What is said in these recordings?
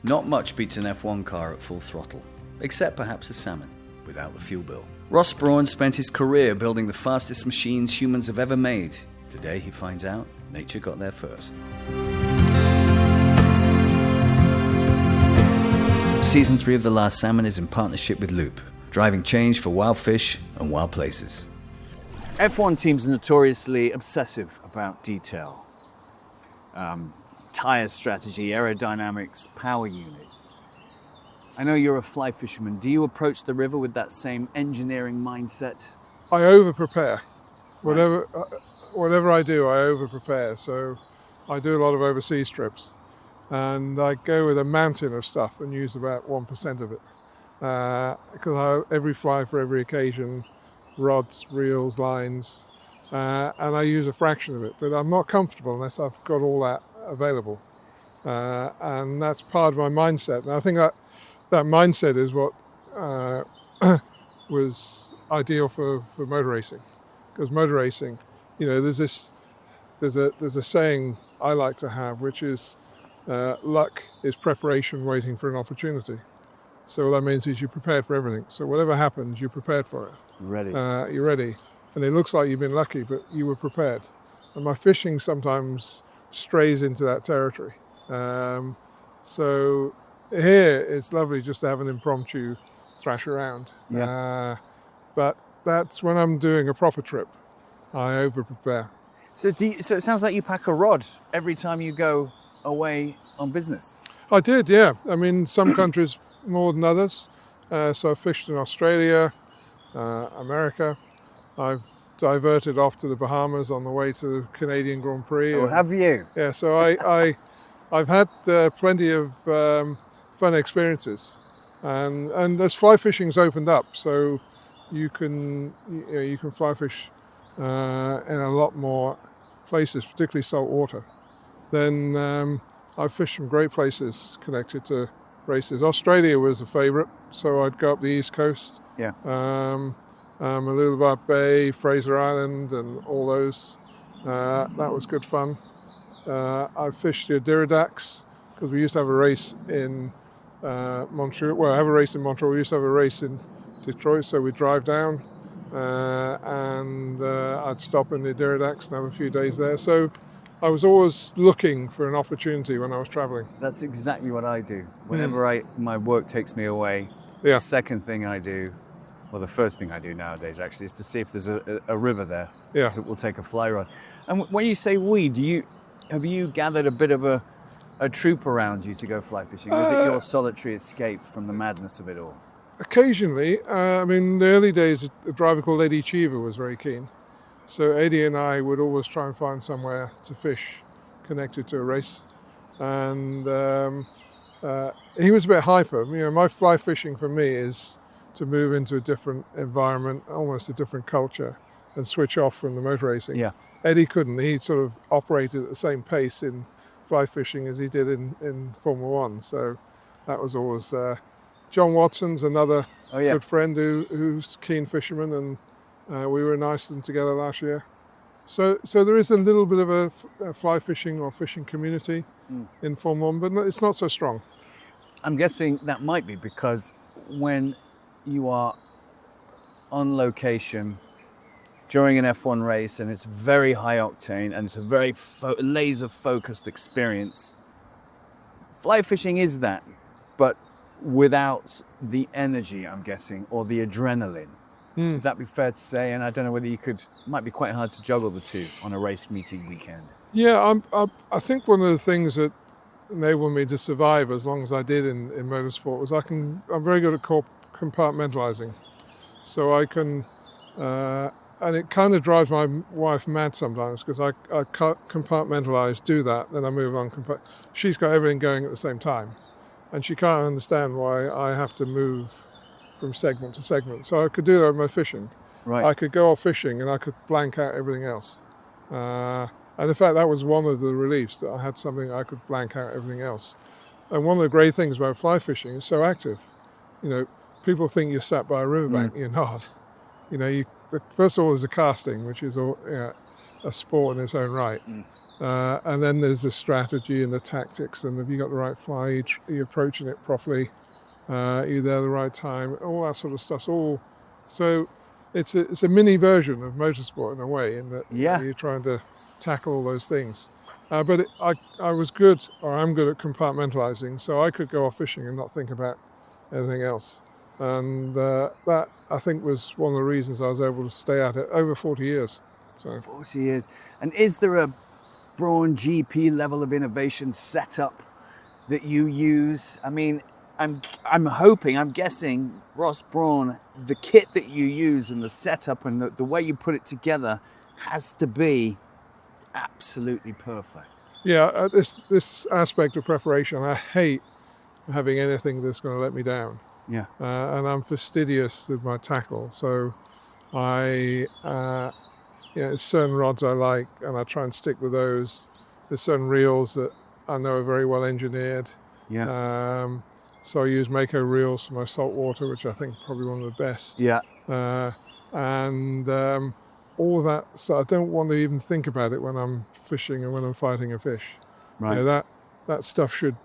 Not much beats an F1 car at full throttle, except perhaps a Salmon, without the fuel bill. Ross Brawn spent his career building the fastest machines humans have ever made. Today he finds out nature got there first. Season 3 of The Last Salmon is in partnership with Loop, driving change for wild fish and wild places. F1 teams are notoriously obsessive about detail. Tyre strategy, aerodynamics, power units. I know you're a fly fisherman. Do you approach the river with that same engineering mindset? I over-prepare. Whatever I do, I over-prepare. So I do a lot of overseas trips. And I go with a mountain of stuff and use about 1% of it. Because I have every fly for every occasion, rods, reels, lines, and I use a fraction of it. But I'm not comfortable unless I've got all that available. And that's part of my mindset. And I think that mindset is what was ideal for motor racing. Because motor racing, you know, there's a saying I like to have, which is luck is preparation waiting for an opportunity. So what that means is you're prepared for everything. So whatever happens, you're prepared for it. Ready. You're ready. And it looks like you've been lucky, but you were prepared. And my fishing sometimes strays into that territory. So here it's lovely just to have an impromptu thrash around. Yeah. But that's when I'm doing a proper trip. I over-prepare. So it sounds like you pack a rod every time you go away on business. I did, yeah. I mean, some countries more than others. So I fished in Australia, America. I've diverted off to the Bahamas on the way to the Canadian Grand Prix. Oh, have you? Yeah, so I've had plenty of fun experiences, and as fly fishing's opened up, so you can fly fish in a lot more places, particularly salt water. Then I've fished some great places connected to races. Australia was a favourite, so I'd go up the east coast. Yeah. Malulavat Bay, Fraser Island, and all those. That was good fun. I fished the Adirondacks because we used to have a race in Montreal. Well, I have a race in Montreal. We used to have a race in Detroit, so we'd drive down and I'd stop in the Adirondacks and have a few days there. So I was always looking for an opportunity when I was traveling. That's exactly what I do. Whenever my work takes me away, Yeah. the second thing I do, well, the first thing I do nowadays actually, is to see if there's a river there that will take a fly rod. And when you say we, have you gathered a bit of a troop around you to go fly fishing? Or is it your solitary escape from the madness of it all? Occasionally. I mean, the early days, a driver called Eddie Cheever was very keen. So Eddie and I would always try and find somewhere to fish connected to a race. And he was a bit hyper. You know, my fly fishing for me is to move into a different environment, almost a different culture, and switch off from the motor racing. Yeah. Eddie couldn't. He sort of operated at the same pace in fly fishing as he did in Formula One. So that was always... John Watson's another good friend who's a keen fisherman, and we were in Iceland together last year. So there is a little bit of a fly fishing or fishing community in Formula One, but it's not so strong. I'm guessing that might be because when you are on location during an F1 race and it's very high octane and it's a very laser focused experience, fly fishing is that, but without the energy, I'm guessing, or the adrenaline. Would that be fair to say? And I don't know whether it might be quite hard to juggle the two on a race meeting weekend. Yeah, I think one of the things that enabled me to survive as long as I did in motorsport was I'm very good at compartmentalizing. So I can, and it kind of drives my wife mad sometimes because I compartmentalize, do that, then I move on. She's got everything going at the same time. And she can't understand why I have to move from segment to segment. So I could do that with my fishing. Right. I could go off fishing and I could blank out everything else. And in fact, that was one of the reliefs, that I had something I could blank out everything else. And one of the great things about fly fishing is so active. You know, people think you're sat by a riverbank. You're not. You know, first of all, there's a casting, which is a sport in its own right. And then there's the strategy and the tactics, and have you got the right fly, are you approaching it properly, are you there at the right time, all that sort of stuff. So it's a mini version of motorsport in a way, in that you're trying to tackle all those things. But I was good, or I'm good at compartmentalizing, so I could go off fishing and not think about anything else. And that, I think, was one of the reasons I was able to stay at it over 40 years. So 40 years. And is there a Brawn GP level of innovation setup that you use? I mean, I'm guessing, Ross Brawn, the kit that you use and the setup and the way you put it together has to be absolutely perfect. Yeah, this aspect of preparation, I hate having anything that's going to let me down. Yeah. And I'm fastidious with my tackle, so there's certain rods I like, and I try and stick with those. There's certain reels that I know are very well engineered. Yeah. So I use Mako reels for my saltwater, which I think is probably one of the best. Yeah. And all of that, so I don't want to even think about it when I'm fishing and when I'm fighting a fish. Right. You know, that stuff should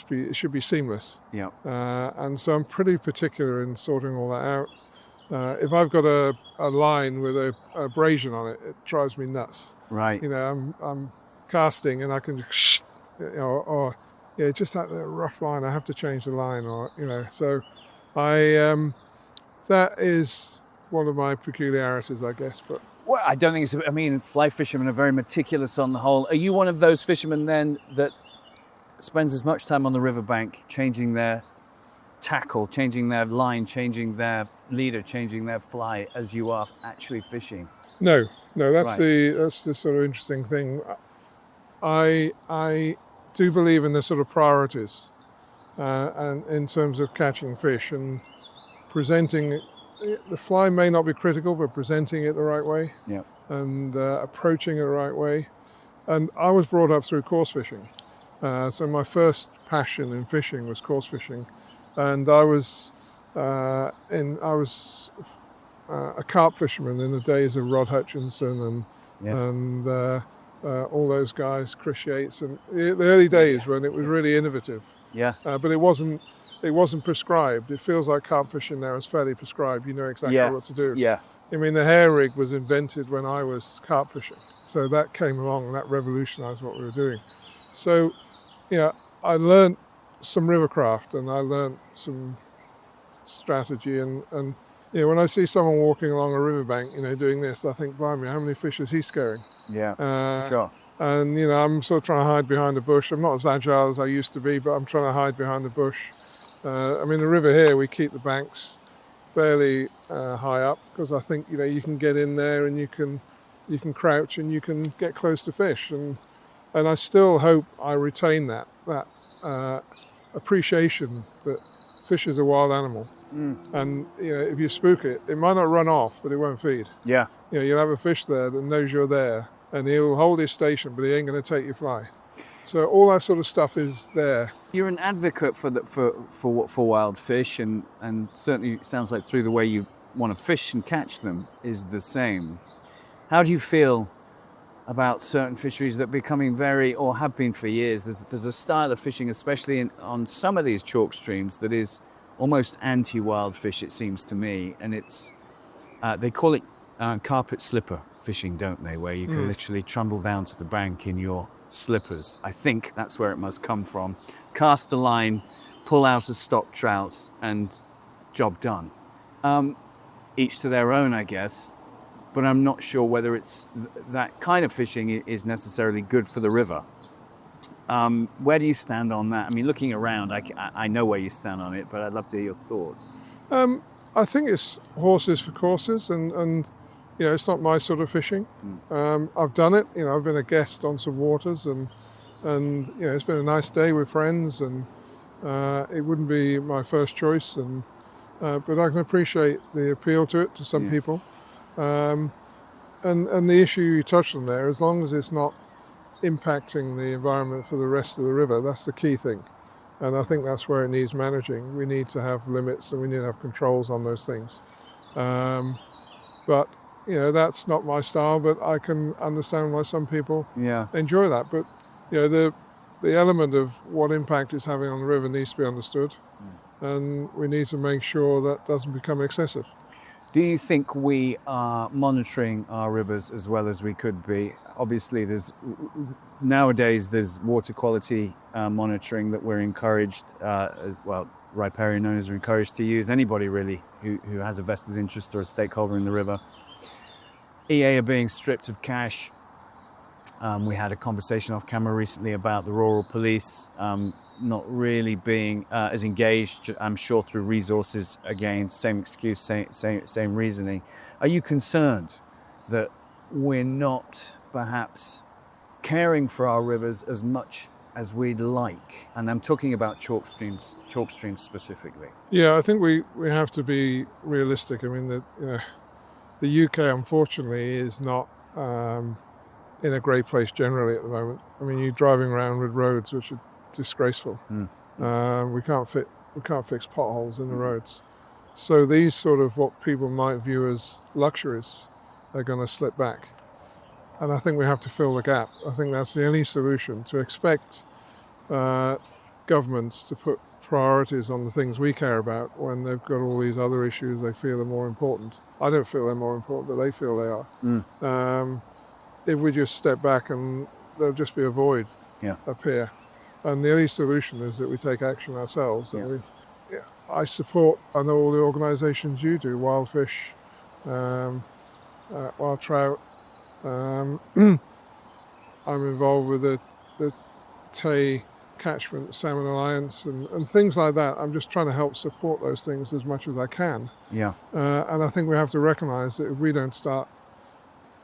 be seamless. Yeah. And so I'm pretty particular in sorting all that out. If I've got a line with a abrasion on it, it drives me nuts. Right. You know, I'm casting and I can, or just that rough line, I have to change the line, or So, that is one of my peculiarities, I guess. But well, I don't think it's. I mean, fly fishermen are very meticulous on the whole. Are you one of those fishermen then that spends as much time on the riverbank changing their tackle, changing their line, changing their leader, changing their fly as you are actually fishing? No, that's Right. the sort of interesting thing. I do believe in the sort of priorities, and in terms of catching fish and presenting. The fly may not be critical, but presenting it the right way, and approaching it the right way. And I was brought up through course fishing, so my first passion in fishing was course fishing, and I was a carp fisherman in the days of Rod Hutchinson and all those guys, Chris Yates, and the early days when it was really innovative. Yeah. But it wasn't prescribed. It feels like carp fishing now is fairly prescribed. You know exactly what to do. Yeah. I mean, the hair rig was invented when I was carp fishing. So that came along and that revolutionized what we were doing. So, I learned some rivercraft and I learned some strategy and when I see someone walking along a riverbank, doing this, I think, blimey, how many fish is he scaring? Yeah, sure. And, I'm sort of trying to hide behind a bush. I'm not as agile as I used to be, but I'm trying to hide behind the bush. The river here, we keep the banks fairly high up because I think, you can get in there and you can crouch and you can get close to fish. And I still hope I retain that appreciation that fish is a wild animal. And, if you spook it, it might not run off, but it won't feed. Yeah. You'll have a fish there that knows you're there and he'll hold his station, but he ain't going to take your fly. So all that sort of stuff is there. You're an advocate for wild fish, and certainly it sounds like through the way you want to fish and catch them is the same. How do you feel about certain fisheries that are becoming or have been for years? There's a style of fishing, especially on some of these chalk streams, that is almost anti-wild fish, it seems to me, and it's they call it carpet slipper fishing, don't they? Where you can literally trundle down to the bank in your slippers. I think that's where it must come from. Cast a line, pull out a stock trout, and job done. Each to their own, I guess, but I'm not sure whether it's that kind of fishing is necessarily good for the river. Where do you stand on that? I mean, looking around, I know where you stand on it, but I'd love to hear your thoughts. I think it's horses for courses, and it's not my sort of fishing. I've done it. I've been a guest on some waters, and it's been a nice day with friends, and it wouldn't be my first choice, but I can appreciate the appeal to it to some people. And the issue you touched on there, as long as it's not impacting the environment for the rest of the river, that's the key thing. And I think that's where it needs managing. We need to have limits and we need to have controls on those things. But that's not my style, but I can understand why some people Yeah. enjoy that. But the element of what impact it's having on the river needs to be understood, and we need to make sure that doesn't become excessive. Do you think we are monitoring our rivers as well as we could be? Obviously, nowadays there's water quality monitoring that we're encouraged, as well, riparian owners are encouraged to use. Anybody really who has a vested interest or a stakeholder in the river. EA are being stripped of cash. We had a conversation off camera recently about the rural police not really being as engaged, I'm sure, through resources. Again, same excuse, same reasoning. Are you concerned that we're not perhaps caring for our rivers as much as we'd like? And I'm talking about chalk streams specifically. Yeah, I think we have to be realistic. I mean, the UK, unfortunately, is not in a great place generally at the moment. I mean, you're driving around with roads which are disgraceful. We can't fix potholes in the roads. So these sort of what people might view as luxuries are going to slip back. And I think we have to fill the gap. I think that's the only solution. To expect governments to put priorities on the things we care about when they've got all these other issues they feel are more important. I don't feel they're more important, but they feel they are. If we just step back, and there'll just be a void up here. And the only solution is that we take action ourselves. And I support, I know all the organisations you do, wild fish, wild trout. I'm involved with the Tay Catchment Salmon Alliance and things like that. I'm just trying to help support those things as much as I can. And I think we have to recognise that if we don't start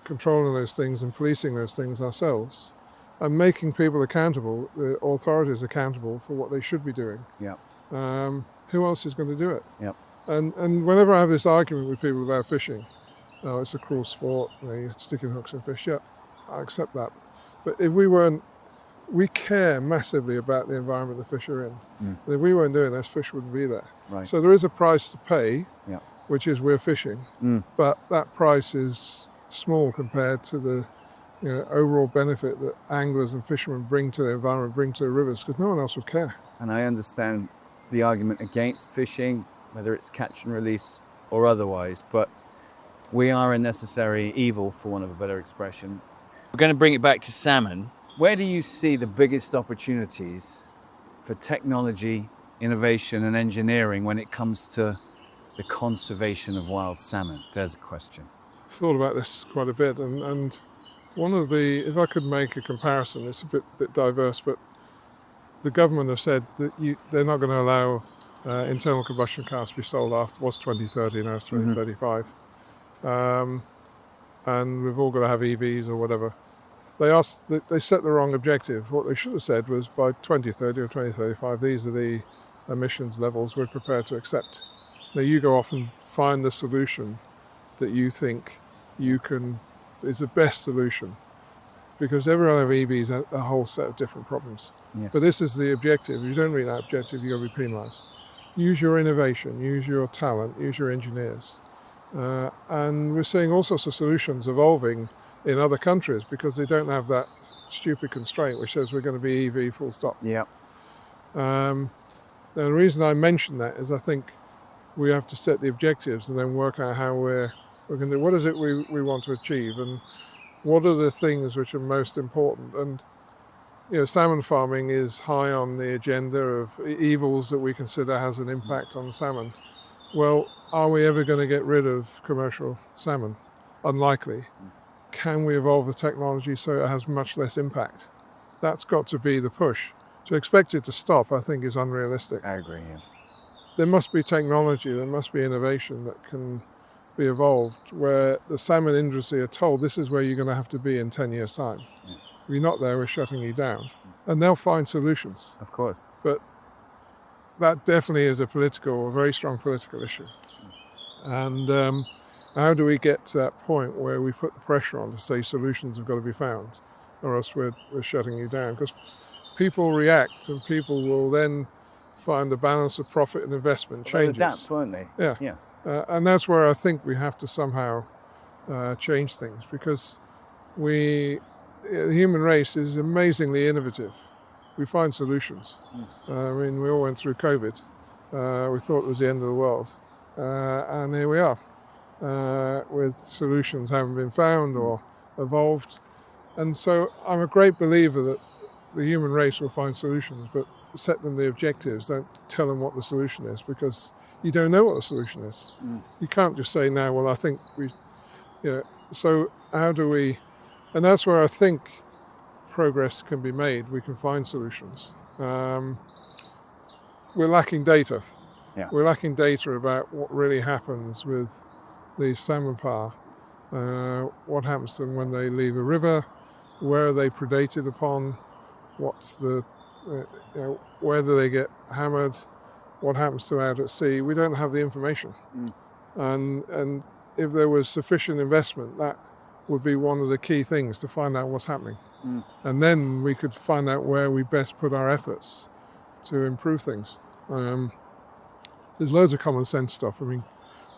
controlling those things and policing those things ourselves and making people accountable, the authorities accountable for what they should be doing, who else is going to do it? And whenever I have this argument with people about fishing, it's a cruel sport, you're sticking hooks in fish, I accept that. But if we care massively about the environment the fish are in. And if we weren't doing this, fish wouldn't be there. So there is a price to pay, which is we're fishing, but that price is small compared to the overall benefit that anglers and fishermen bring to the environment, bring to the rivers, because no one else would care. And I understand the argument against fishing, whether it's catch and release or otherwise, but we are a necessary evil, for want of a better expression. We're going to bring it back to salmon. Where do you see the biggest opportunities for technology, innovation and engineering when it comes to the conservation of wild salmon? There's a question. I've thought about this quite a bit, and one of the, if I could make a comparison, it's a bit diverse, but the government have said that they're not going to allow internal combustion cars to be sold after, it was 2030, now it's 2035. And we've all got to have EVs or whatever. They set the wrong objective. What they should have said was by 2030 or 2035, these are the emissions levels we're prepared to accept. Now you go off and find the solution that you think is the best solution, because everyone have EVs a whole set of different problems. But this is the objective. If you don't meet that objective, you're going to be penalised. Use your innovation, use your talent, use your engineers. And we're seeing all sorts of solutions evolving in other countries because they don't have that stupid constraint which says we're going to be EV full stop. The reason I mention that is I think we have to set the objectives and then work out how we're going to do. What is it we want to achieve, and what are the things which are most important? And salmon farming is high on the agenda of evils that we consider has an impact on salmon. Well, are we ever going to get rid of commercial salmon? Unlikely. Can we evolve the technology so it has much less impact? That's got to be the push. To expect it to stop, I think, is unrealistic. I agree, There must be technology, there must be innovation that can be evolved where the salmon industry are told this is where you're going to have to be in 10 years' time. If you're not there, we're shutting you down. And they'll find solutions. Of course. But that definitely is a very strong political issue. And how do we get to that point where we put the pressure on to say solutions have got to be found, or else we're shutting you down? Because people react, and people will then find the balance of profit and investment changes. They'll adapt, won't they? And that's where I think we have to somehow change things, because the human race is amazingly innovative. We find solutions. I mean, we all went through COVID. We thought it was the end of the world. And here we are, with solutions haven't been found or evolved. And so I'm a great believer that the human race will find solutions, but set them the objectives, don't tell them what the solution is, because you don't know what the solution is. You can't just say now, well, I think so how do we, and that's where I think progress can be made. We can find solutions. We're lacking data. Yeah. We're lacking data about what really happens with these salmon parr. What happens to them when they leave a river? Where are they predated upon? What's the, where do they get hammered? What happens to them out at sea? We don't have the information. And if there was sufficient investment, that would be one of the key things to find out what's happening. And then we could find out where we best put our efforts to improve things. There's loads of common sense stuff. I mean,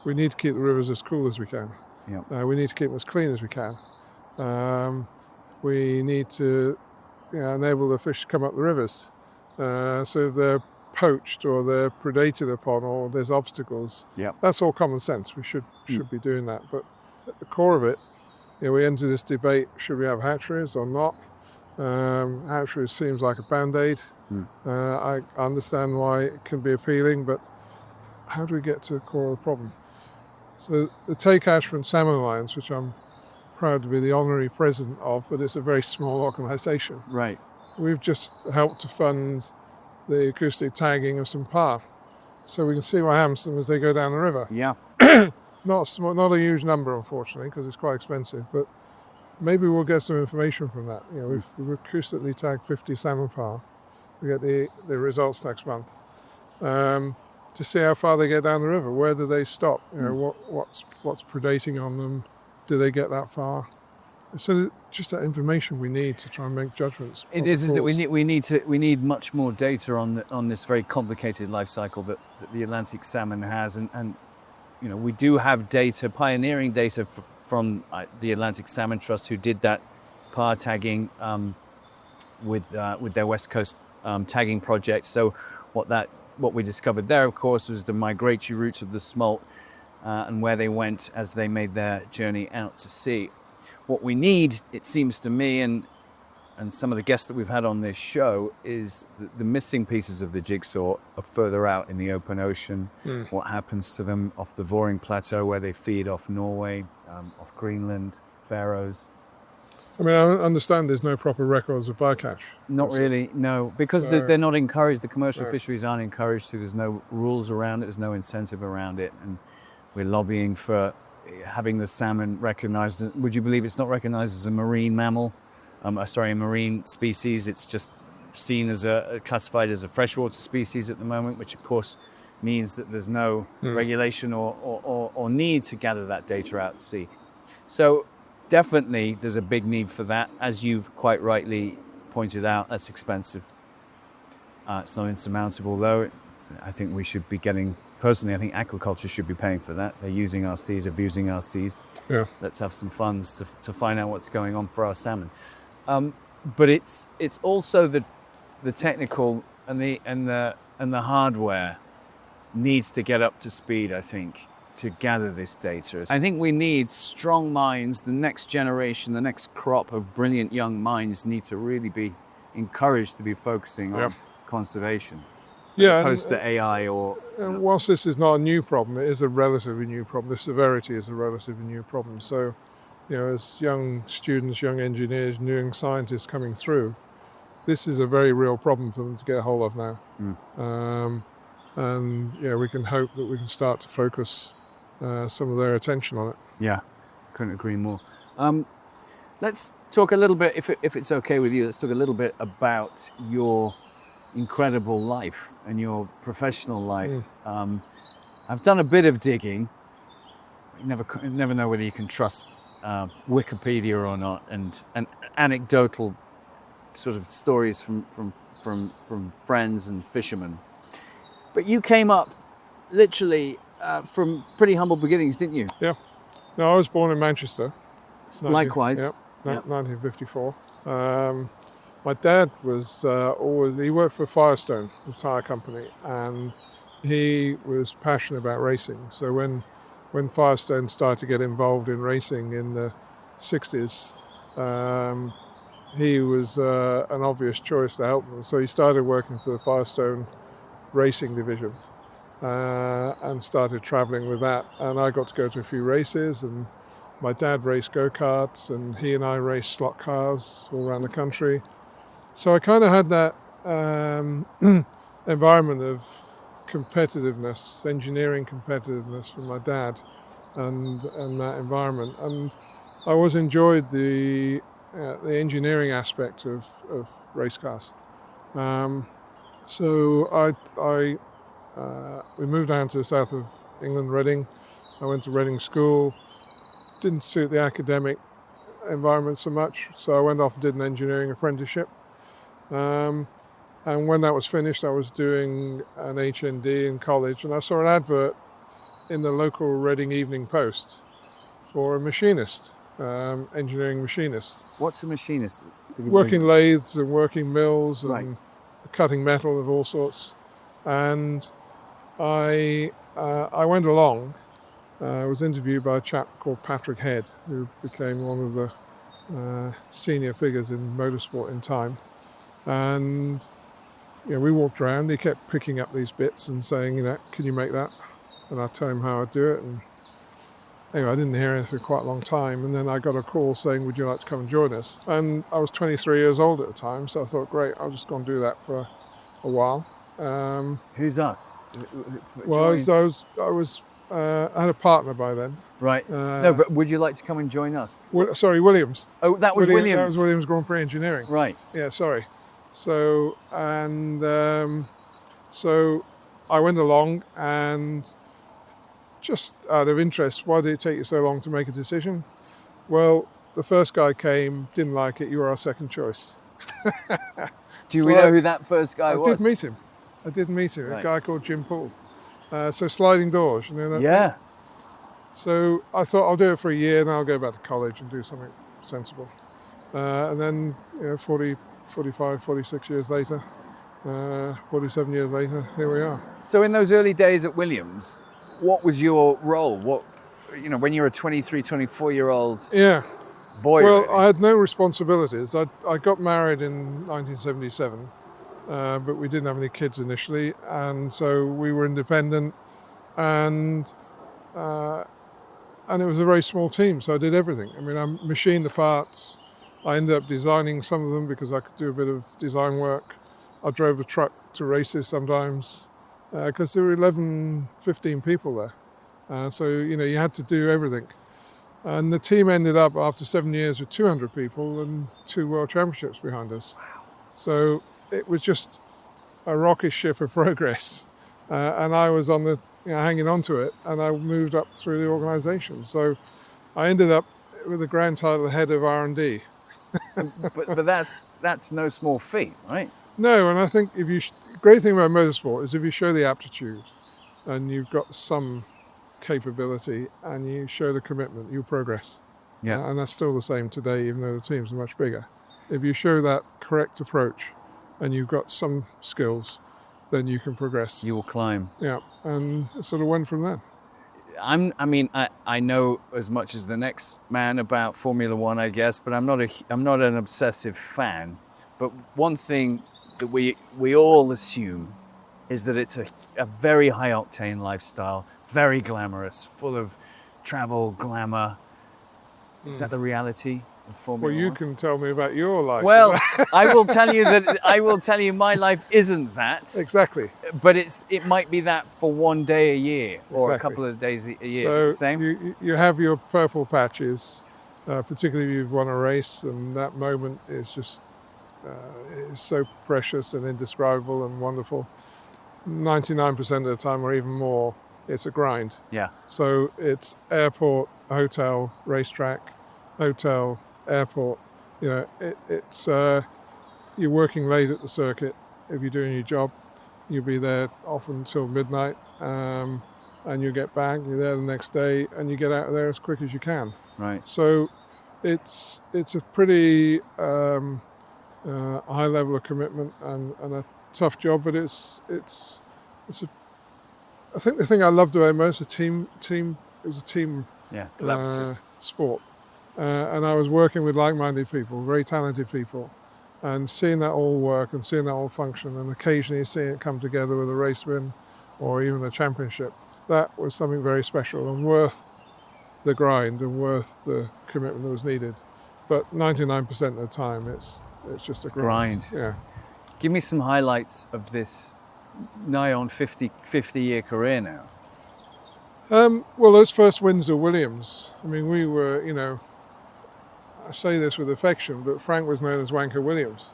we need to keep the rivers as cool as we can. Yeah. We need to keep them as clean as we can. We need to enable the fish to come up the rivers. So if they're poached or they're predated upon or there's obstacles, that's all common sense. We should be doing that. But at the core of it, we enter this debate, should we have hatcheries or not? Hatcheries seems like a band-aid. I understand why it can be appealing, but how do we get to the core of the problem? So the Take Ashford Salmon Alliance, which I'm proud to be the honorary president of, but it's a very small organisation. Right. We've just helped to fund the acoustic tagging of some parr, so we can see what happens to them as they go down the river. Yeah. Not a huge number, unfortunately, because it's quite expensive, but maybe we'll get some information from that. We've acoustically tagged 50 salmon parr. We get the results next month. To see how far they get down the river. Where do they stop? What's predating on them? Do they get that far? So just that information we need to try and make judgments. It is that we need much more data on this very complicated life cycle that the Atlantic salmon has, and we do have data, pioneering data from the Atlantic Salmon Trust, who did that parr tagging with their West Coast tagging project. So what we discovered there, of course, was the migratory routes of the smolt and where they went as they made their journey out to sea. What we need, it seems to me, and some of the guests that we've had on this show, is the missing pieces of the jigsaw are further out in the open ocean. What happens to them off the Voring Plateau, where they feed off Norway, off Greenland, Faroes. I mean, I understand there's no proper records of bycatch. Not really, no, because they're not encouraged. The commercial fisheries aren't encouraged to. There's no rules around it. There's no incentive around it, and we're lobbying for having the salmon recognised. Would you believe it's not recognised as a marine mammal? A marine species. It's just seen as classified as a freshwater species at the moment, which of course means that there's no regulation or need to gather that data out at sea. So definitely there's a big need for that. As you've quite rightly pointed out, that's expensive. It's not insurmountable though. I think we should be getting, personally, I think aquaculture should be paying for that. They're using our seas, abusing our seas. Yeah. Let's have some funds to find out what's going on for our salmon. But it's also the technical and the hardware needs to get up to speed, I think, to gather this data. I think we need strong minds. The next generation, the next crop of brilliant young minds need to really be encouraged to be focusing on conservation, as opposed to AI or... And whilst this is not a new problem, it is a relatively new problem. The severity is a relatively new problem. So, as young students, young engineers, young scientists coming through, this is a very real problem for them to get a hold of now. And we can hope that we can start to focus some of their attention on it. Yeah, couldn't agree more. Let's talk a little bit, if it's okay with you, let's talk a little bit about your incredible life and your professional life. I've done a bit of digging. You never know whether you can trust Wikipedia or not, and anecdotal sort of stories from friends and fishermen. But you came up literally from pretty humble beginnings, didn't you? Yeah. No, I was born in Manchester. Likewise. Yep, Yep. 1954. My dad was he worked for Firestone, the tyre company, and he was passionate about racing. So when Firestone started to get involved in racing in the 60s, he was an obvious choice to help them. So he started working for the Firestone racing division and started traveling with that. And I got to go to a few races, and my dad raced go-karts, and he and I raced slot cars all around the country. So I kind of had that environment of competitiveness, engineering competitiveness from my dad, and that environment. And I always enjoyed the engineering aspect of race cars. So we moved down to the south of England, Reading. I went to Reading School. Didn't suit the academic environment so much, so I went off and did an engineering apprenticeship. And when that was finished, I was doing an HND in college, and I saw an advert in the local Reading Evening Post for a machinist, engineering machinist. What's a machinist? Working lathes and working mills and Right. cutting metal of all sorts. And I went along. I was interviewed by a chap called Patrick Head, who became one of the senior figures in motorsport in time. And we walked around. He kept picking up these bits and saying, can you make that? And I'd tell him how I'd do it. And anyway, I didn't hear anything for quite a long time. And then I got a call saying, would you like to come and join us? And I was 23 years old at the time, so I thought, great, I'll just go and do that for a while. Who's us? Well, I had a partner by then. Right. No, but would you like to come and join us? Williams. Oh, that was Williams. That was Williams Grand Prix Engineering. Right. Yeah, sorry. So so I went along, and just out of interest, why did it take you so long to make a decision? Well, the first guy came, didn't like it, you were our second choice. Do we know who that first guy was? I did meet him, Right. a guy called Jim Poole. So sliding doors, you know that? Yeah. thing? So I thought I'll do it for a year, then I'll go back to college and do something sensible. And then 45, 46 years later, 47 years later, here we are. So in those early days at Williams, what was your role? When you were a 23, 24-year-old Yeah. boy? Well, really? I had no responsibilities. I got married in 1977, but we didn't have any kids initially, and so we were independent, and it was a very small team, so I did everything. I mean, I machined the parts. I ended up designing some of them because I could do a bit of design work. I drove a truck to races sometimes because there were 11, 15 people there. So, you had to do everything. And the team ended up after 7 years with 200 people and 2 world championships behind us. Wow. So it was just a rocket ship of progress. And I was on hanging on to it, and I moved up through the organisation. So I ended up with the grand title head of R&D. but that's no small feat, right? No, and I think great thing about motorsport is if you show the aptitude and you've got some capability and you show the commitment, you progress. Yeah. And that's still the same today, even though the teams are much bigger. If you show that correct approach and you've got some skills, then you can progress. You will climb. Yeah, and it sort of went from there. I know as much as the next man about Formula One, I guess, but I'm not an obsessive fan. But one thing that we all assume is that it's a very high octane lifestyle, very glamorous, full of travel, glamour. Is that the reality of Formula Well, you One? can tell me about your life. Well, I will tell you my life isn't that. Exactly. But it might be that for one day a year or a Exactly. couple of days a year. So Is it the same? you have your purple patches, particularly if you've won a race, and that moment is just is so precious and indescribable and wonderful. 99% of the time, or even more, it's a grind. Yeah. So it's airport, hotel, racetrack, hotel, airport. It's you're working late at the circuit if you're doing your job. You'll be there often until midnight. and you get back, you're there the next day, and you get out of there as quick as you can. Right. So it's a pretty high level of commitment and a tough job, but I think the thing I loved about it most, it was a team Collaborative. sport. And I was working with like-minded people, very talented people, and seeing that all work and seeing that all function, and occasionally seeing it come together with a race win or even a championship, that was something very special and worth the grind and worth the commitment that was needed. But 99% of the time, it's just a grind. Yeah. Give me some highlights of this nigh on 50-year career now. Well, those first wins are Williams. I mean, we were, I say this with affection, but Frank was known as Wanker Williams.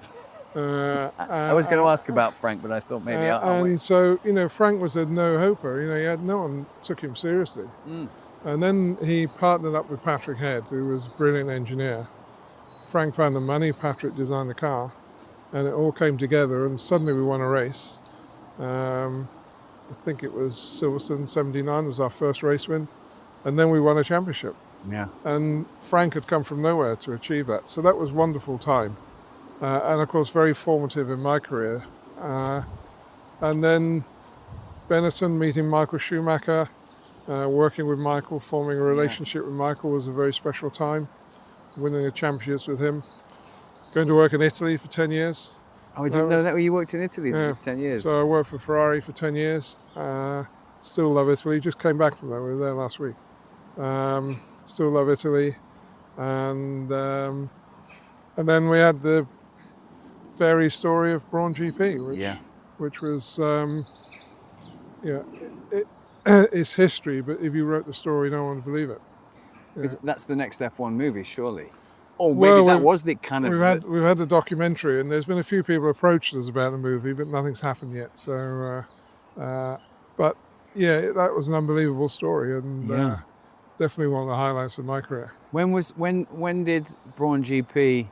I was going to ask about Frank, but I thought maybe I'll wait. And so, Frank was a no-hoper. He had no one took him seriously. And then he partnered up with Patrick Head, who was a brilliant engineer. Frank found the money, Patrick designed the car, and it all came together, and suddenly we won a race. I think it was Silverstone 79 was our first race win, and then we won a championship. Yeah. And Frank had come from nowhere to achieve that, so that was a wonderful time, and of course very formative in my career. And then Benetton, meeting Michael Schumacher, working with Michael, forming a relationship with Michael was a very special time. Winning the championships with him, going to work in Italy for 10 years. Oh, I didn't know that you worked in Italy for 10 years. So I worked for Ferrari for 10 years. Still love Italy. Just came back from there. We were there last week. Still love Italy. And then we had the fairy story of Brawn GP, which was, it's history, but if you wrote the story, no one would believe it. That's the next F1 movie, surely. Or maybe that was the kind of... We've had the documentary, and there's been a few people approached us about the movie, but nothing's happened yet. So, but yeah, that was an unbelievable story, and it's definitely one of the highlights of my career. When did Brawn GP?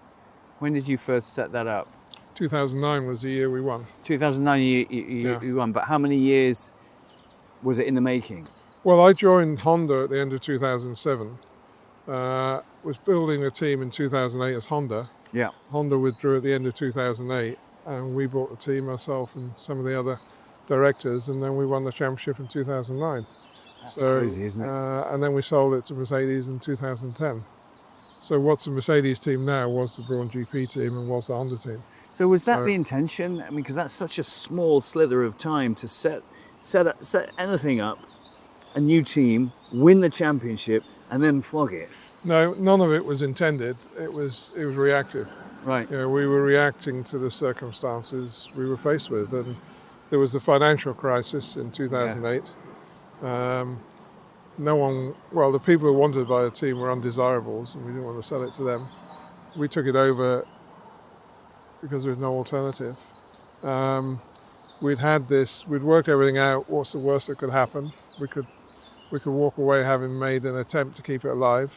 When did you first set that up? 2009 was the year we won. 2009, you won. But how many years was it in the making? Well, I joined Honda at the end of 2007. Was building a team in 2008 as Honda. Yeah. Honda withdrew at the end of 2008, and we bought the team, myself and some of the other directors, and then we won the championship in 2009. That's crazy, isn't it? And then we sold it to Mercedes in 2010. So what's the Mercedes team now was the Brawn GP team and was the Honda team. So was that the intention? I mean, because that's such a small slither of time to set anything up, a new team, win the championship, and then flog it. No, none of it was intended. It was reactive. Right. We were reacting to the circumstances we were faced with, and there was the financial crisis in 2008. The people who wanted to buy the team were undesirables, and we didn't want to sell it to them. We took it over because there was no alternative. We'd worked everything out. What's the worst that could happen? We could walk away having made an attempt to keep it alive.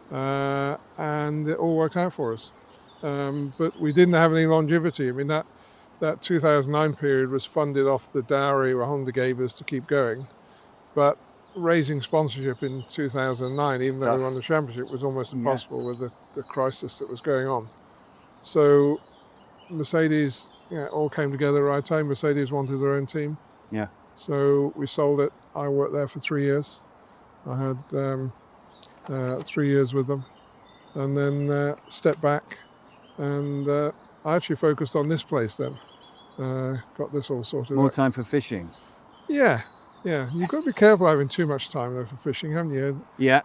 And it all worked out for us. But we didn't have any longevity. I mean, that 2009 period was funded off the dowry Honda gave us to keep going. But raising sponsorship in 2009, even though we won the championship, was almost impossible with the crisis that was going on. So Mercedes all came together at the right time. Mercedes wanted their own team. Yeah. So we sold it. I worked there for 3 years. I had 3 years with them, and then stepped back, and I actually focused on this place then. Got this all sorted out. More time for fishing. Yeah. You've got to be careful having too much time though for fishing, haven't you? Yeah.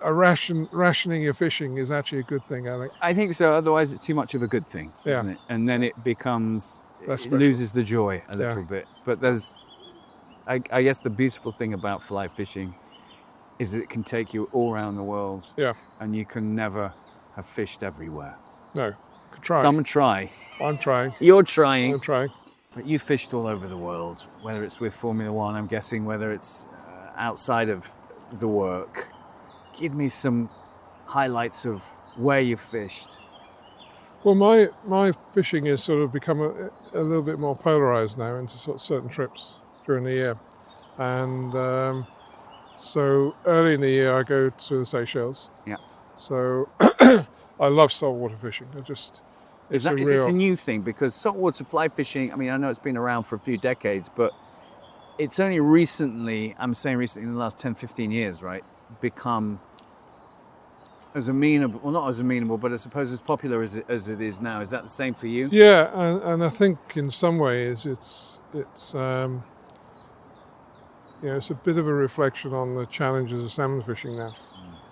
Rationing your fishing is actually a good thing, I think. I think so. Otherwise, it's too much of a good thing, isn't it? And then it becomes, it loses the joy a little bit. But there's, I guess, the beautiful thing about fly fishing is that it can take you all around the world. Yeah. And you can never have fished everywhere. No, could try. Some try. I'm trying. You're trying. I'm trying. But you fished all over the world, whether it's with Formula One, I'm guessing, whether it's outside of the work. Give me some highlights of where you've fished. Well, my fishing has sort of become a little bit more polarized now into sort of certain trips during the year. And so early in the year, I go to the Seychelles. Yeah. So I love saltwater fishing. It's Is a this real. a new thing? Because saltwater fly fishing, I mean, I know it's been around for a few decades, but it's only recently, I'm saying recently in the last 10, 15 years, right, become as amenable, well, not as amenable, but I suppose as popular as it is now. Is that the same for you? Yeah, and I think in some ways it's it's a bit of a reflection on the challenges of salmon fishing now.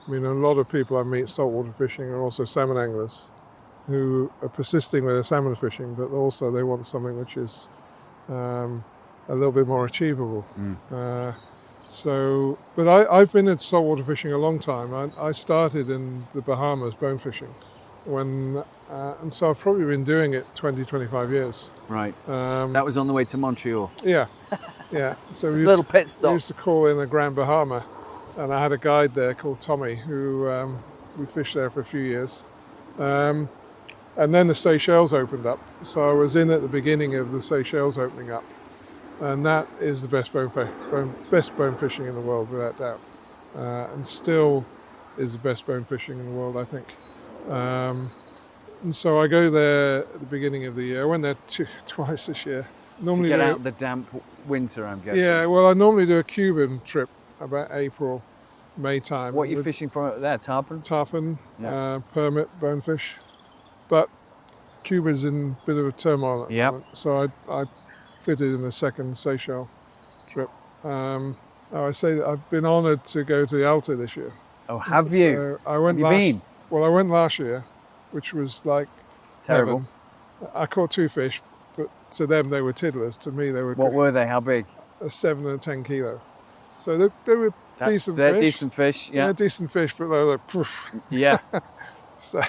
I mean, a lot of people I meet saltwater fishing are also salmon anglers who are persisting with their salmon fishing, but also they want something which is a little bit more achievable. But I've been at saltwater fishing a long time. I started in the Bahamas bone fishing, and so I've probably been doing it 20, 25 years. Right. That was on the way to Montreal. Yeah, yeah. So Just a little pit stop. We used to call in a Grand Bahama, and I had a guide there called Tommy who we fished there for a few years. And then the Seychelles opened up, so I was in at the beginning of the Seychelles opening up. And that is the best bone fishing in the world, without doubt. And still is the best bone fishing in the world, I think. And so I go there at the beginning of the year. I went there twice this year. Normally get out the damp winter, I'm guessing. Yeah, well, I normally do a Cuban trip about April, May time. What are you fishing for there, tarpon? Tarpon, Yeah. permit, bonefish. But Cuba's in a bit of a turmoil at the moment. So I fitted in a second Seychelles trip. I say that I've been honoured to go to the Alta this year. Oh, have you? So I went been? Well, I went last year, which was like terrible. Heaven. I caught 2 fish, but to them they were tiddlers. To me they were. What were they? How big? A 7 and a 10 kilo. So they were decent fish. They're decent fish, yeah. They're decent fish, but they were like poof. Yeah. So,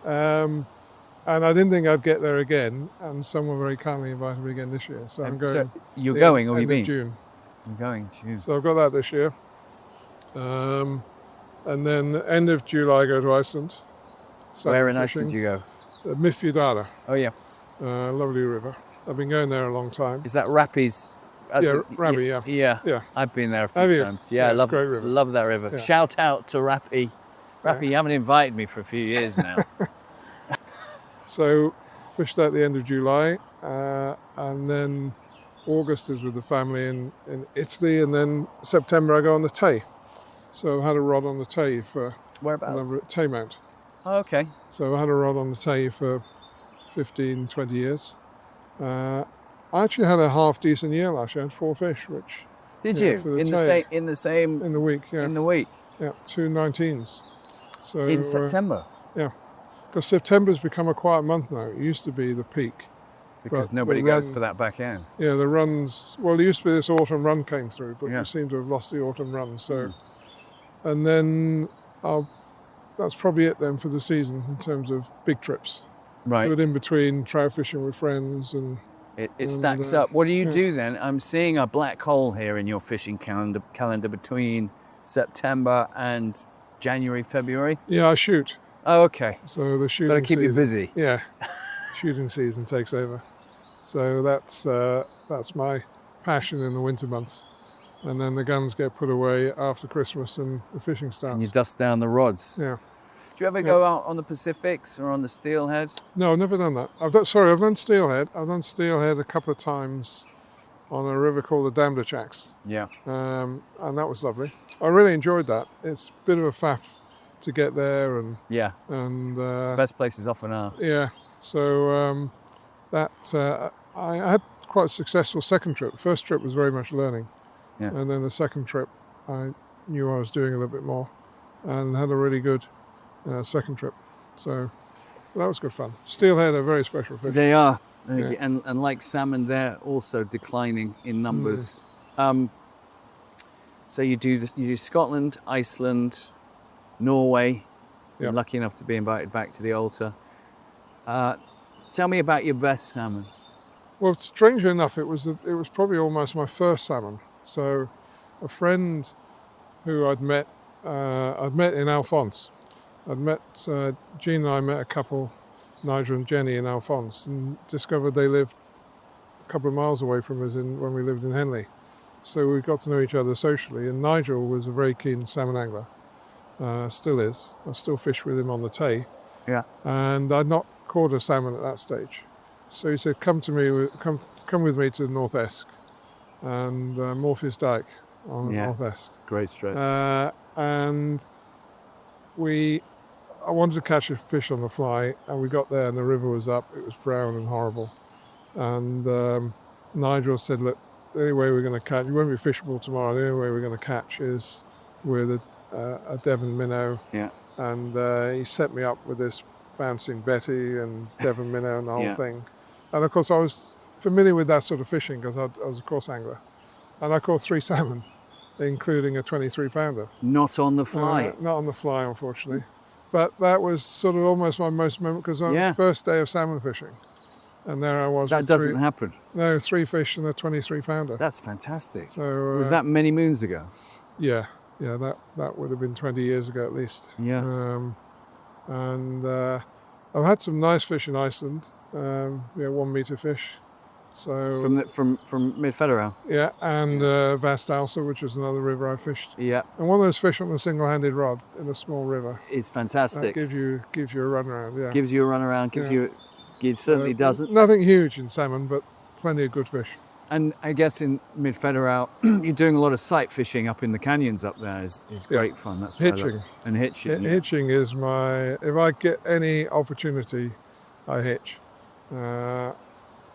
and I didn't think I'd get there again, and someone very kindly invited me again this year. So I'm going. So you're going, or have you been? June. I'm going, June. So I've got that this year. And then end of July I go to Iceland. Where in Iceland do you go? Mifjudara. Oh yeah. Lovely river. I've been going there a long time. Is that Rappi's? Yeah, Rappi, yeah. Yeah. I've been there a Have few you? times. Yeah, I it's a great river. love that river. Yeah. Shout out to Rappi. Rappi, you haven't invited me for a few years now. So fished that at the end of July, and then August is with the family in Italy, and then September I go on the Tay. So I had a rod on the Tay for Whereabouts? Tay Mount. Oh, okay. So I had a rod on the Tay for 15, 20 years. I actually had a half decent year last year. I had 4 fish, which. Did you? In the week, yeah. In the week. Yeah, 2 19s. So in September. Yeah, because September's become a quiet month now. It used to be the peak. Because nobody goes for that back end. Yeah, the runs. Well, there used to be this autumn run came through, but Yeah. we seem to have lost the autumn run. So, and then that's probably it then for the season in terms of big trips. Right. But in between, trout fishing with friends and. It stacks up. What do you do then? I'm seeing a black hole here in your fishing calendar between September and January, February. Yeah, I shoot. Oh, okay. So the shooting. Got to keep season, you busy. Yeah, shooting season takes over. So that's my passion in the winter months, and then the guns get put away after Christmas and the fishing starts. And you dust down the rods. Yeah. Do you ever go out on the Pacifics or on the steelhead? No, I've never done that. I've done steelhead. I've done steelhead a couple of times on a river called the Damderchaks. Yeah. And that was lovely. I really enjoyed that. It's a bit of a faff to get there, and Yeah. and Best places often are. yeah. So I had quite a successful second trip. The first trip was very much learning, Yeah. and then the second trip I knew I was doing a little bit more, and had a really good second trip. So that was good fun. Steelhead are very special fish. They are. Yeah. And like salmon, they're also declining in numbers. So you do Scotland, Iceland, Norway. You're Yep. lucky enough to be invited back to the altar. Tell me about your best salmon. Well, strangely enough, it was probably almost my first salmon. So a friend who I'd met in Alphonse. Jean and I met a couple, Nigel and Jenny in Alphonse, and discovered they lived a couple of miles away from us when we lived in Henley. So we got to know each other socially. And Nigel was a very keen salmon angler, still is. I still fish with him on the Tay. Yeah. And I'd not caught a salmon at that stage. So he said, come with me to North Esk and Morpheus Dyke on North Esk. Great stretch. And I wanted to catch a fish on the fly, and we got there and the river was up. It was brown and horrible. And Nigel said, look, the only way we're going to catch, it won't be fishable tomorrow, the only way we're going to catch is with a Devon minnow. Yeah. And he set me up with this bouncing Betty and Devon minnow and the whole thing. And of course I was familiar with that sort of fishing because I was a coarse angler. And I caught 3 salmon, including a 23 pounder. Not on the fly? Not on the fly, unfortunately. But that was sort of almost my most memorable, because on the first day of salmon fishing. And there I was. That doesn't happen. No, 3 fish and a 23 pounder. That's fantastic. So was that many moons ago? Yeah, that would have been 20 years ago at least. Yeah. And I've had some nice fish in Iceland, 1 meter fish. So from mid-Federal. Yeah, and Vastalsa, which is another river I fished. Yeah. And one of those fish on a single-handed rod in a small river. It's fantastic. That gives you a run around. Yeah. Gives you a run around. It certainly doesn't. Nothing huge in salmon, but plenty of good fish. And I guess in mid-Federal, you're doing a lot of sight fishing up in the canyons up there. Is great fun. That's hitching. And hitching. Hitching is if I get any opportunity, I hitch.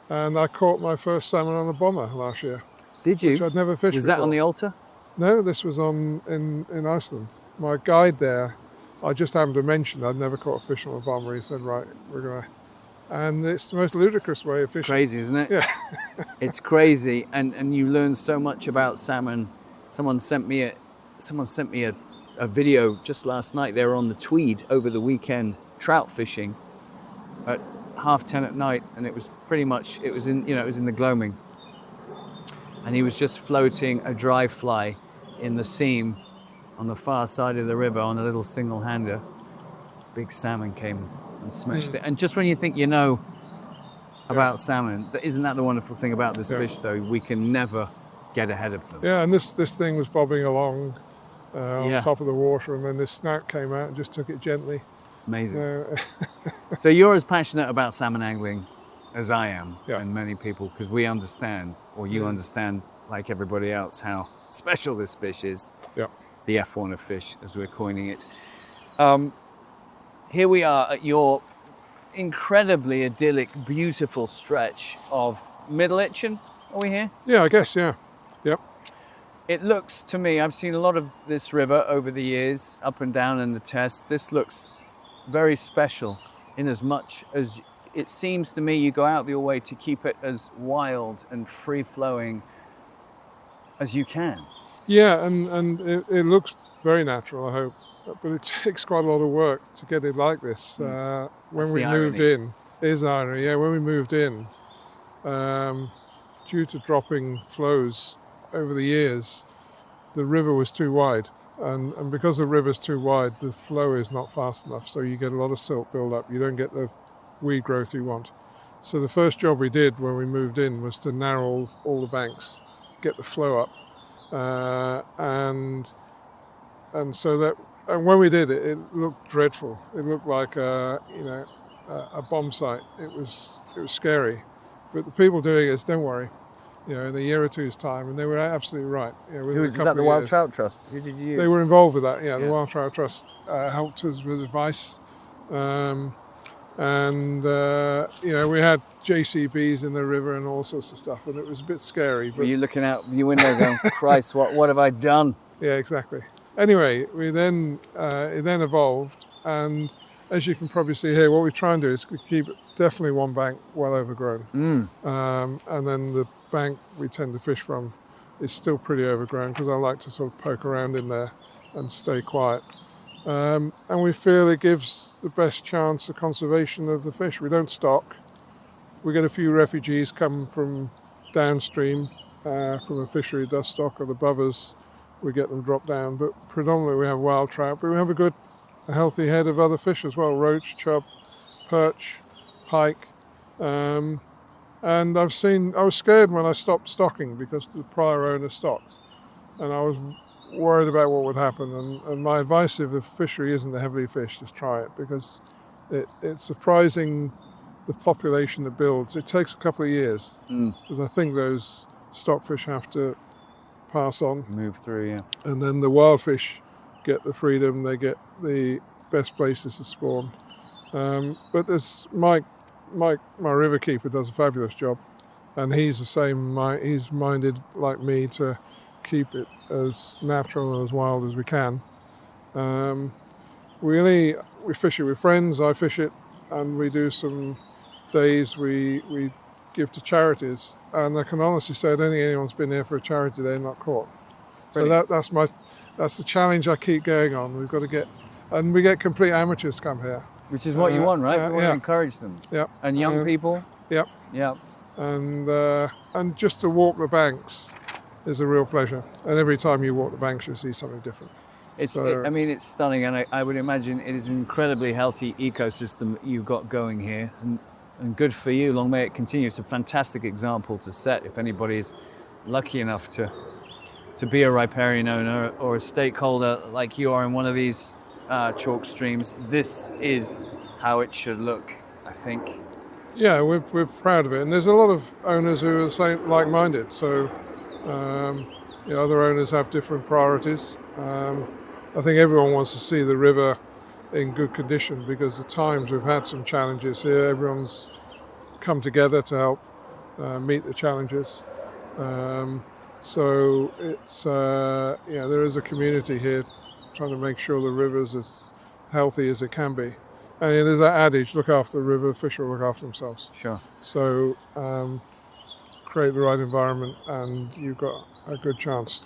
And I caught my first salmon on a bomber last year. Did you? Which I'd never fished Was that before. on the Alta? No, this was in Iceland. My guide there, I just happened to mention I'd never caught a fish on a bomber. He said, right, we're going to... And it's the most ludicrous way of fishing. Crazy, isn't it? Yeah. It's crazy, and you learn so much about salmon. Someone sent me a video just last night. They were on the Tweed over the weekend trout fishing at 10:30 at night, and it was in the gloaming, and he was just floating a dry fly in the seam on the far side of the river on a little single hander. Big salmon came and smashed it. And just when you think you know about salmon, isn't that the wonderful thing about this fish though? We can never get ahead of them. Yeah, and this thing was bobbing along on top of the water, and then this snout came out and just took it gently. Amazing. So you're as passionate about salmon angling as I am, and many people, because we understand, or you understand like everybody else, how special this fish is. Yeah. The F1 of fish, as we're coining it. Here we are at your incredibly idyllic, beautiful stretch of Middle Itchen. Are we here? Yeah, I guess, yeah. Yep. It looks to me, I've seen a lot of this river over the years, up and down in the test. This looks very special in as much as it seems to me you go out of your way to keep it as wild and free-flowing as you can. Yeah, and it looks very natural, I hope. But it takes quite a lot of work to get it like this. When we moved in, is irony. Yeah, when we moved in, due to dropping flows over the years, the river was too wide. And because the river's too wide, the flow is not fast enough. So you get a lot of silt build up. You don't get the weed growth you want. So the first job we did when we moved in was to narrow all the banks, get the flow up. And when we did it, it looked dreadful. It looked like a bomb site. It was scary. But the people doing it, don't worry. In a year or two's time, and they were absolutely right. Was that the Wild Trout Trust? Who did you use? They were involved with that. Yeah, the Wild Trout Trust helped us with advice, and we had JCBs in the river and all sorts of stuff, and it was a bit scary. But were you looking out your window going, "Christ, what have I done?" Yeah, exactly. Anyway, it then evolved, and as you can probably see here, what we try and do is keep definitely one bank well overgrown, and then the bank we tend to fish from is still pretty overgrown because I like to sort of poke around in there and stay quiet. And we feel it gives the best chance of conservation of the fish. We don't stock. We get a few refugees come from downstream from a fishery does stock, and above us we get them dropped down. But predominantly we have wild trout, but we have a healthy head of other fish as well: roach, chub, perch, pike. And I was scared when I stopped stocking because the prior owner stocked, and I was worried about what would happen. And my advice, if the fishery isn't heavily fished, is try it, because it's surprising the population that builds. It takes a couple of years, because I think those stockfish have to pass on, Move through, yeah. and then the wild fish get the freedom. They get the best places to spawn. But there's Mike, my river keeper, does a fabulous job, and he's the same. He's minded like me to keep it as natural and as wild as we can. We fish it with friends. I fish it, and we do some days we give to charities. And I can honestly say I don't think anyone's been here for a charity day and not caught. Brilliant. So that's the challenge I keep going on. We've got to get, and we get complete amateurs come here. Which is what you want, right? We want yeah. to encourage them. Yep. And young people. Yep. Yeah. And just to walk the banks is a real pleasure. And every time you walk the banks, you see something different. It's stunning, and I would imagine it is an incredibly healthy ecosystem that you've got going here, and good for you. Long may it continue. It's a fantastic example to set if anybody is lucky enough to be a riparian owner or a stakeholder like you are in one of these chalk streams. This is how it should look, I think. Yeah, we're proud of it, and there's a lot of owners who are like-minded. So other owners have different priorities. I think everyone wants to see the river in good condition, because at times we've had some challenges here. Everyone's come together to help meet the challenges. So it's there is a community here trying to make sure the river's as healthy as it can be. And there's that adage, look after the river, fish will look after themselves. Sure. So create the right environment and you've got a good chance.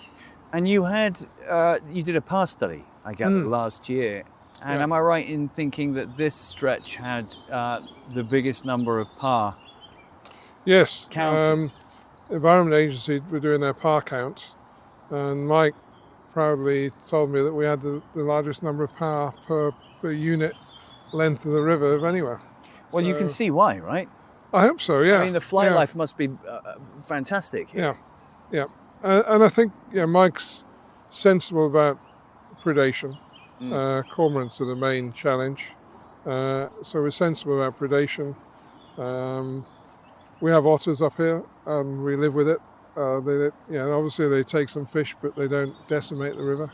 And you did a PAR study, I gather, last year. And am I right in thinking that this stretch had the biggest number of PAR? Yes. Counted? Environment Agency were doing their PAR count, and Mike proudly told me that we had the largest number of PAR per unit length of the river of anywhere. Well, you can see why, right? I hope so, yeah. I mean, the fly life must be fantastic here. Yeah. And I think Mike's sensible about predation. Cormorants are the main challenge. So we're sensible about predation. We have otters up here and we live with it. Obviously they take some fish, but they don't decimate the river.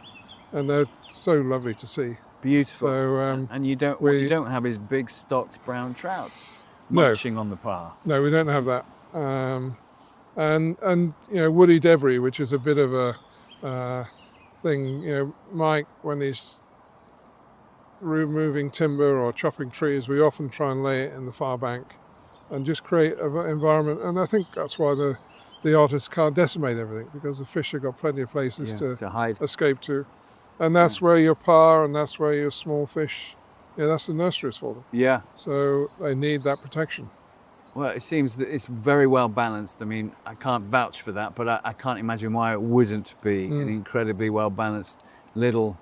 And they're so lovely to see. Beautiful. So, and you don't have is big stocked brown trouts munching on the PAR. No, we don't have that. And woody debris, which is a bit of a thing. Mike, when he's removing timber or chopping trees, we often try and lay it in the far bank and just create an environment. And I think that's why the otters can't decimate everything, because the fish have got plenty of places to hide, escape to. And that's where your PAR and that's where your small fish, that's the nurseries for them. Yeah. So they need that protection. Well, it seems that it's very well balanced. I mean, I can't vouch for that, but I can't imagine why it wouldn't be an incredibly well balanced little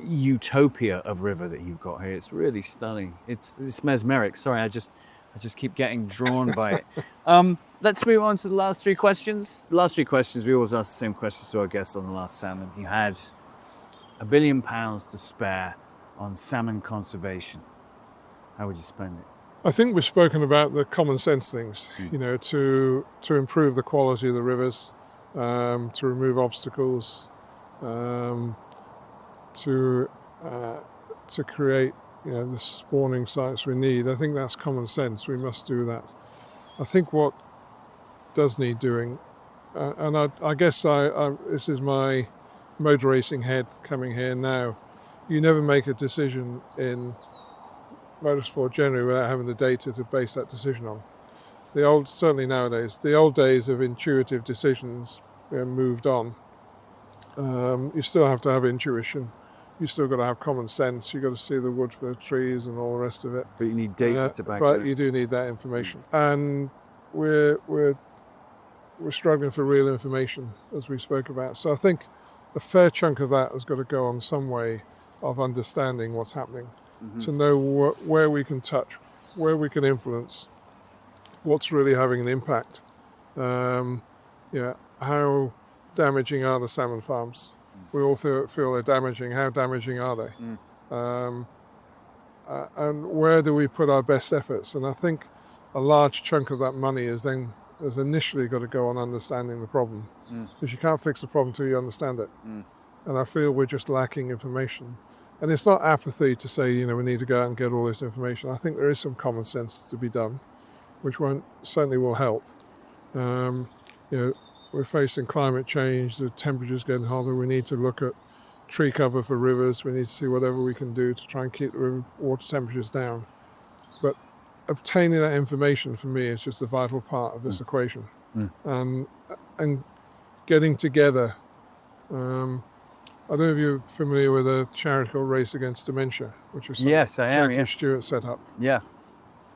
utopia of river that you've got here. It's really stunning. It's mesmeric. Sorry, I just keep getting drawn by it. Let's move on to the last three questions. The last three questions, we always ask the same questions to our guests on the Last Salmon. You had £1 billion to spare on salmon conservation. How would you spend it? I think we've spoken about the common sense things, to improve the quality of the rivers, to remove obstacles, to create the spawning sites we need. I think that's common sense. We must do that. I think what does need doing, and I guess this is my motor racing head coming here now. You never make a decision in motorsport generally without having the data to base that decision on. Certainly nowadays, the old days of intuitive decisions moved on. You still have to have intuition. You still got to have common sense. You got to see the wood for the trees and all the rest of it. But you need data to back it. But you do need that information. And we're struggling for real information, as we spoke about. So I think a fair chunk of that has got to go on some way of understanding what's happening, to know where we can touch, where we can influence, what's really having an impact. How damaging are the salmon farms? We all feel they're damaging. How damaging are they? And where do we put our best efforts? And I think a large chunk of that money has initially got to go on understanding the problem, because you can't fix the problem until you understand it. And I feel we're just lacking information. And it's not apathy to say, we need to go out and get all this information. I think there is some common sense to be done, which certainly will help. We're facing climate change, the temperature's getting hotter, we need to look at tree cover for rivers, we need to see whatever we can do to try and keep the river water temperatures down. But obtaining that information for me is just a vital part of this equation. And getting together, I don't know if you're familiar with a charity called Race Against Dementia, which is yes, I am. Jackie Stewart set up. Yeah.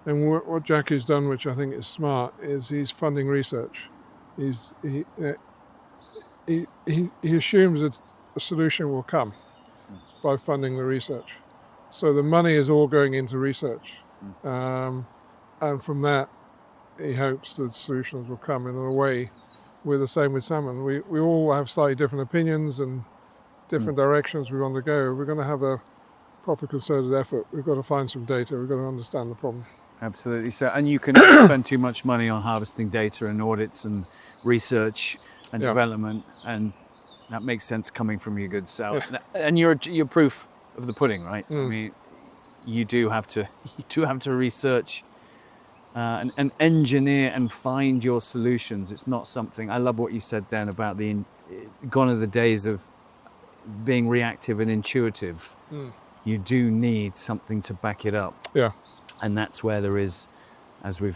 And what Jackie's done, which I think is smart, is he's funding research. He assumes that a solution will come by funding the research. So the money is all going into research. And from that, he hopes that solutions will come. In a way, we're the same with salmon. We all have slightly different opinions and different directions we want to go. We're going to have a proper concerted effort. We've got to find some data. We've got to understand the problem. Absolutely. So, and you can spend too much money on harvesting data and audits and research and development, and that makes sense coming from your good self. And you're proof of the pudding, right? I mean, you do have to research and engineer and find your solutions. It's not something. I love what you said then about gone are the days of being reactive and intuitive. You do need something to back it up. Yeah. And that's where there is, as we've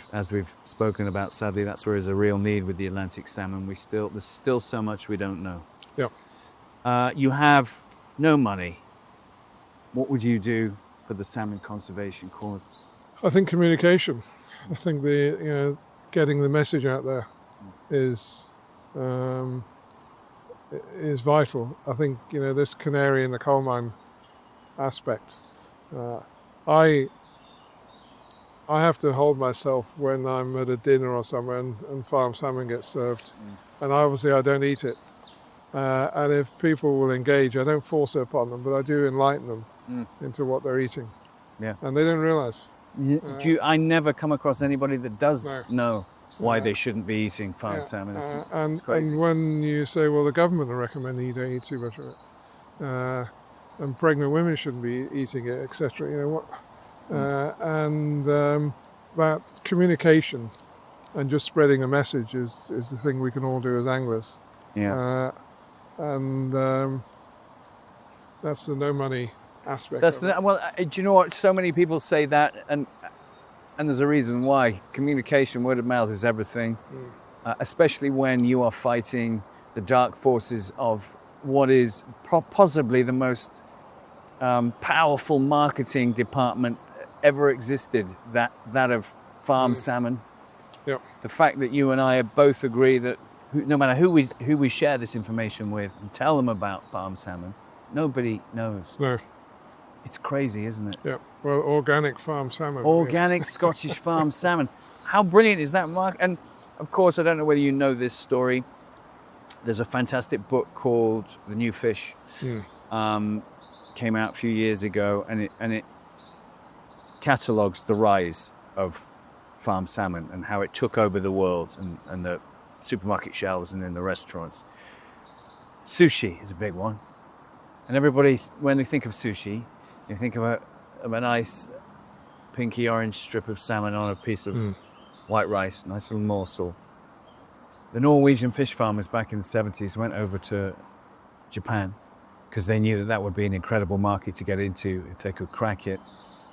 spoken about, sadly, that's where there's a real need with the Atlantic salmon. There's still so much we don't know. Yeah. You have no money. What would you do for the salmon conservation cause? I think communication. I think getting the message out there is vital. I think this canary in the coal mine aspect. I have to hold myself when I'm at a dinner or somewhere and farm salmon gets served, and obviously I don't eat it. And if people will engage, I don't force it upon them, but I do enlighten them into what they're eating. Yeah. And they don't realise. I never come across anybody that does know why they shouldn't be eating farmed salmon. It's crazy. And when you say, well, the government are recommending you don't eat too much of it, and pregnant women shouldn't be eating it, etc. That communication and just spreading a message is the thing we can all do as anglers. Yeah. That's the no money aspect. Do you know what? So many people say that, and there's a reason why. Communication, word of mouth is everything, especially when you are fighting the dark forces of what is possibly the most powerful marketing department ever existed, that of farm salmon. Yep. The fact that you and I both agree that no matter who we share this information with and tell them about farm salmon, nobody knows. No. It's crazy, isn't it? Yeah. Well, organic farm salmon. Organic Scottish farm salmon. How brilliant is that, Mark? And of course, I don't know whether you know this story. There's a fantastic book called The New Fish. Came out a few years ago, and it catalogues the rise of farm salmon and how it took over the world and the supermarket shelves and in the restaurants. Sushi is a big one. And everybody, when they think of sushi, you think of a nice pinky orange strip of salmon on a piece of white rice, nice little morsel. The Norwegian fish farmers back in the 70s went over to Japan because they knew that would be an incredible market to get into if they could crack it,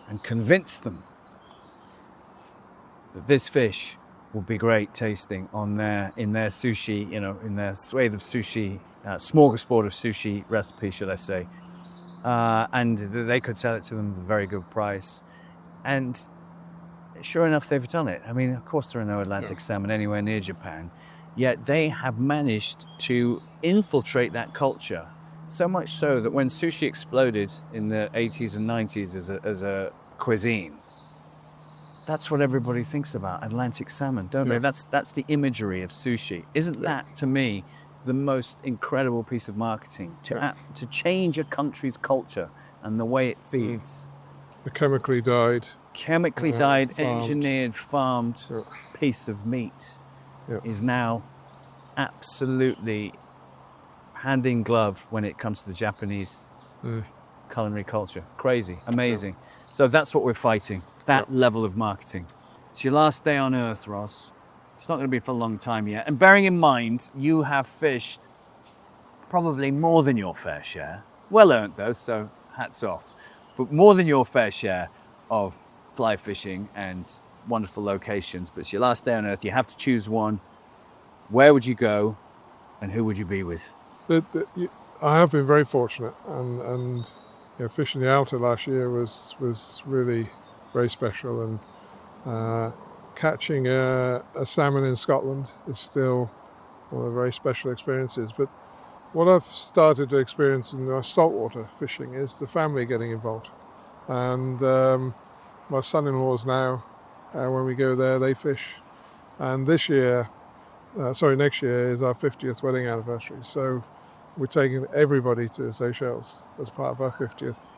and convinced them that this fish would be great tasting in their sushi, in their swathe of sushi, smorgasbord of sushi recipe, should I say, and they could sell it to them at a very good price. And sure enough, they've done it. I mean, of course, there are no Atlantic salmon anywhere near Japan, yet they have managed to infiltrate that culture. So much so that when sushi exploded in the 80s and 90s as a cuisine, That's what everybody thinks about, Atlantic salmon, don't they? That's the imagery of sushi. Isn't that, to me, the most incredible piece of marketing? To change a country's culture and the way it feeds. The chemically dyed, Farmed. Engineered, farmed piece of meat is now absolutely hand in glove when it comes to the Japanese culinary culture. Crazy, amazing. So that's what we're fighting, that level of marketing. It's your last day on Earth, Ross. It's not going to be for a long time yet. And bearing in mind, you have fished probably more than your fair share. Well earned though, so hats off. But more than your fair share of fly fishing and wonderful locations. But it's your last day on Earth. You have to choose one. Where would you go and who would you be with? I have been very fortunate, and fishing the Alta last year was really very special, and catching a salmon in Scotland is still one of the very special experiences. But what I've started to experience in my saltwater fishing is the family getting involved, and my son-in-laws now, when we go there, they fish, and next year is our 50th wedding anniversary, so we're taking everybody to Seychelles as part of our 50th.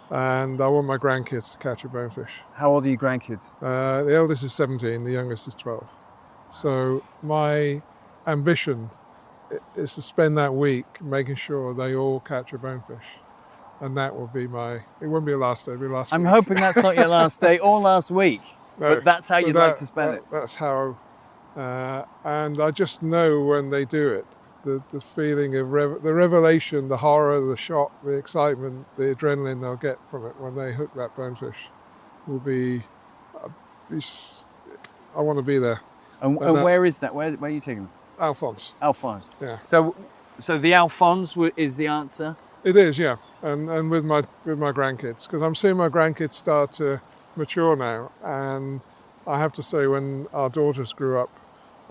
And I want my grandkids to catch a bonefish. How old are your grandkids? The eldest is 17, the youngest is 12. So my ambition is to spend that week making sure they all catch a bonefish. And that will be it won't be a last day, it'll be last week. I'm hoping that's not your last day or last week, but that's how you'd like to spend it. That's how, and I just know when they do it, the feeling of the revelation, the horror, the shock, the excitement, the adrenaline they'll get from it when they hook that bonefish will be I want to be there. And where is that? Where are you taking them? Alphonse. Alphonse. Yeah. So the Alphonse is the answer? It is, yeah. And with my grandkids, because I'm seeing my grandkids start to mature now. And I have to say, when our daughters grew up,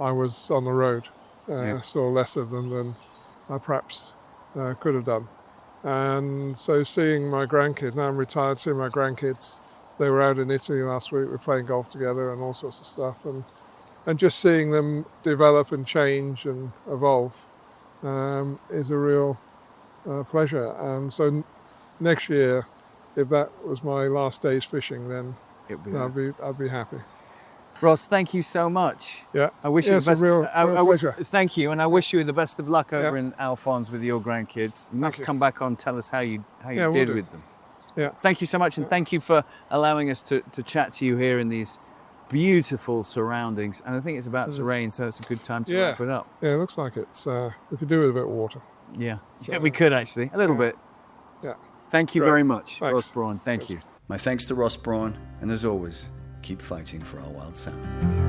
I was on the road. Saw less of them than I perhaps could have done. And so seeing my grandkids, now I'm retired, seeing my grandkids, they were out in Italy last week, we're playing golf together and all sorts of stuff. And just seeing them develop and change and evolve is a real pleasure. And so next year, if that was my last day's fishing, then I'd be happy. Ross, thank you so much. Yeah, I wish you the best. It's a real pleasure. Thank you, and I wish you the best of luck over in Alphonse with your grandkids. You must come back on and tell us how you did with them. Yeah. Thank you so much, and thank you for allowing us to chat to you here in these beautiful surroundings. And I think it's about to rain, so it's a good time to wrap it up. Yeah, it looks like it's. We could do with a bit of water. Yeah, we could actually a little bit. Yeah. Thank you very much, Thanks. Ross Brawn. Thank you. My thanks to Ross Brawn, and as always, keep fighting for our wild salmon.